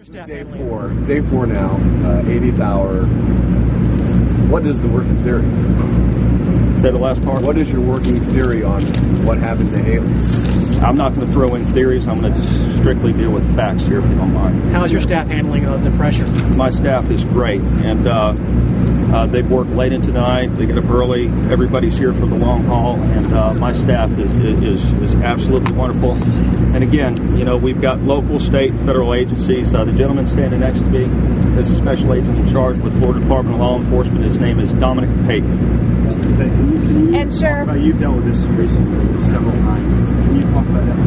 Day four now, 80th hour. What is the working theory? Say the last part. What is your working theory on what happened to Haleigh? I'm not going to throw in theories. I'm going to just strictly deal with facts here, if you don't mind. How's your staff handling the pressure? My staff is great, and they work late into the night. They get up early. Everybody's here for the long haul, and my staff is absolutely wonderful. And again, you know, we've got local, state, and federal agencies. The gentleman standing next to me is a special agent in charge with Florida Department of Law Enforcement. His name is Dominic Payton. Can you and Sheriff, you've dealt with this recently several times. Can you talk about that?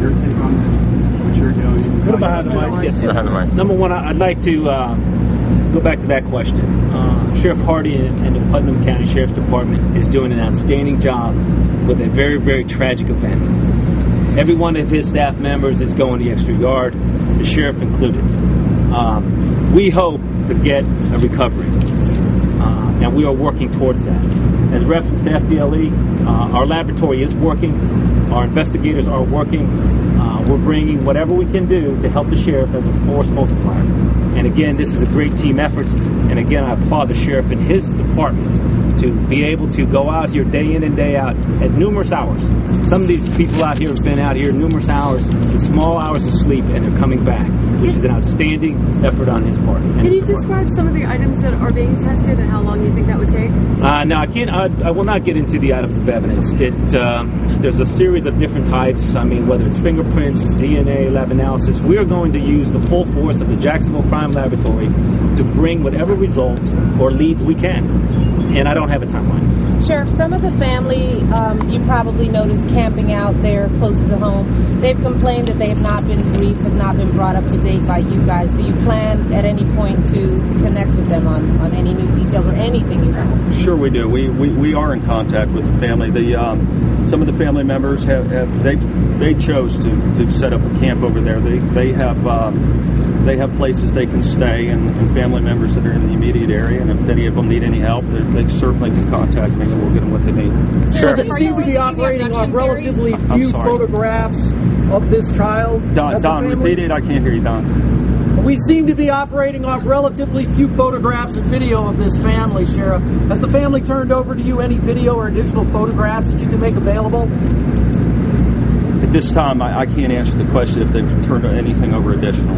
Your take on this? What you're doing? Go behind the mic. Yes, behind the mic. Number one, I'd like to go back to that question. Sheriff Hardy and the Putnam County Sheriff's Department is doing an outstanding job with a very, very tragic event. Every one of his staff members is going the extra yard, the sheriff included. We hope to get a recovery, and we are working towards that. As referenced to FDLE, our laboratory is working, our investigators are working. We're bringing whatever we can do to help the sheriff as a force multiplier. And again, this is a great team effort. And again, I applaud the sheriff and his department to be able to go out here day in and day out at numerous hours. Some of these people out here have been out here numerous hours, with small hours of sleep, and they're coming back, which is an outstanding effort on his part. Can you describe some of the items that are being tested and how long you think that would take? No, I can't. I will not get into the items of evidence. There's a series of different types. I mean, whether it's fingerprints, DNA, lab analysis, we are going to use the full force of the Jacksonville Crime Laboratory to bring whatever results or leads we can. And I don't have a timeline. Sheriff, some of the family, you probably noticed camping out there close to the home. They've complained that they have not been briefed, have not been brought up to date by you guys. Do you plan at any point to connect with them on any new details or anything you have? Sure, we do. We are in contact with the family. Some of the family members they chose to set up a camp over there. They have places they can stay, and family members that are in the immediate area. And if any of them need any help, they certainly can contact me, and we'll get them what they need. Sure. They seem to be operating on relatively few photographs of this child. Don, repeat it. I can't hear you, Don. We seem to be operating off relatively few photographs and video of this family, Sheriff. Has the family turned over to you any video or additional photographs that you can make available? At this time, I can't answer the question if they've turned anything over additional.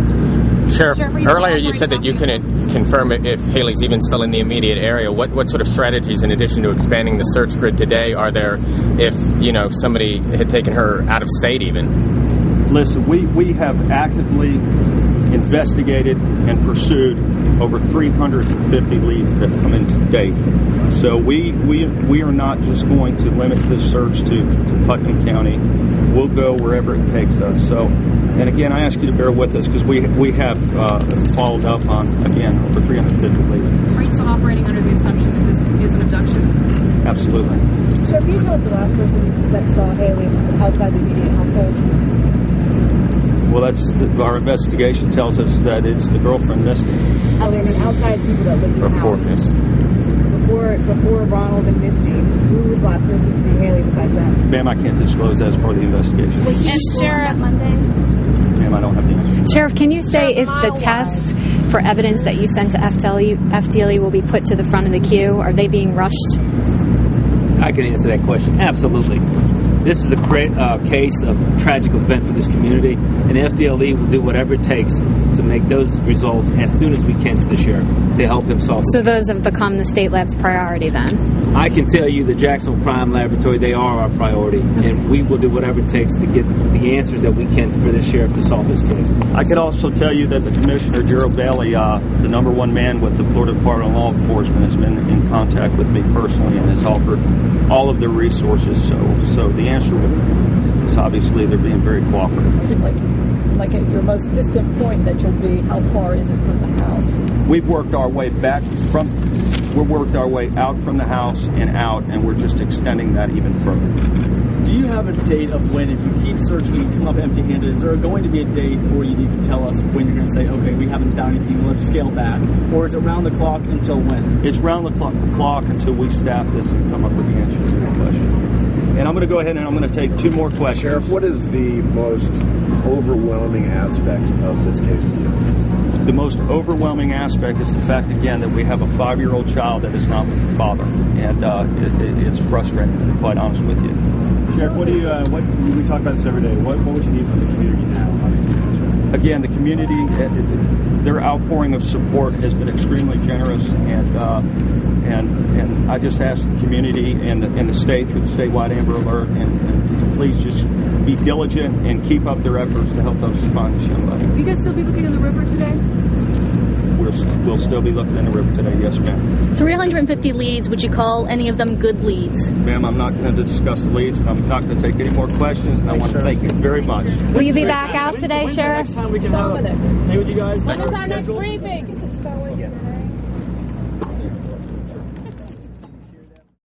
Sheriff, earlier you said that you couldn't confirm if Haleigh's even still in the immediate area. What sort of strategies, in addition to expanding the search grid today, are there if, you know, somebody had taken her out of state even? Listen, we have actively investigated and pursued over 350 leads that have come in to date. So we are not just going to limit this search to Putnam County. We'll go wherever it takes us. So, and again, I ask you to bear with us because we have followed up on, again, over 350 leads. Are you still operating under the assumption that this is an abduction? Absolutely. Sheriff, you told the last person that saw Haleigh outside the immediate household. Well, our investigation tells us that it's the girlfriend, Misty. Outside people that lived in the Before house. Misty. Before Ronald and Misty, who was the last person to see Haleigh besides that? Ma'am, I can't disclose that as part of the investigation. And Sheriff, Ma'am, I don't have the answer. Sheriff, can you say if the tests for evidence that you sent to FDLE will be put to the front of the queue? Are they being rushed? I can answer that question. Absolutely. This is a great case of tragic event for this community, and FDLE will do whatever it takes to make those results as soon as we can to the sheriff to help him solve it. So those have become the state lab's priority then? I can tell you the Jacksonville Crime Laboratory, they are our priority, and we will do whatever it takes to get the answers that we can for the sheriff to solve this case. I can also tell you that the Commissioner, Gerald Bailey, the number one man with the Florida Department of Law Enforcement, has been in contact with me personally and has offered all of their resources. So the answer is obviously they're being very cooperative. Like at your most distant point that you'll be, how far is it from the house? We've worked our way out from the house and out, and we're just extending that even further. Do you have a date of when, if you keep searching and come up empty-handed, is there going to be a date where you need to tell us when you're going to say, okay, we haven't found anything, let's scale back? Or is it round the clock until when? It's round the clock until we staff this and come up with the answers to that question. And I'm going to go ahead and I'm going to take two more questions. Sheriff, what is the most overwhelming aspect of this case for you? the most overwhelming aspect is the fact, again, that we have a 5-year-old child that is not with the father, and it's frustrating, quite honest with you. Sheriff, what we talk about this every day. What would you need from the community now? Obviously, again, the community, their outpouring of support has been extremely generous, and I just ask the community and the state through the statewide Amber Alert, and please just be diligent and keep up their efforts to help us find this young lady. Will you guys still be looking in the river today? We'll still be looking in the river today, yes, ma'am. 350 leads, would you call any of them good leads? Ma'am, I'm not going to discuss the leads, and I'm not going to take any more questions, and I want to thank you very much. Will you be back out today, Sheriff? Next time we can have a day with you guys. When is our next briefing?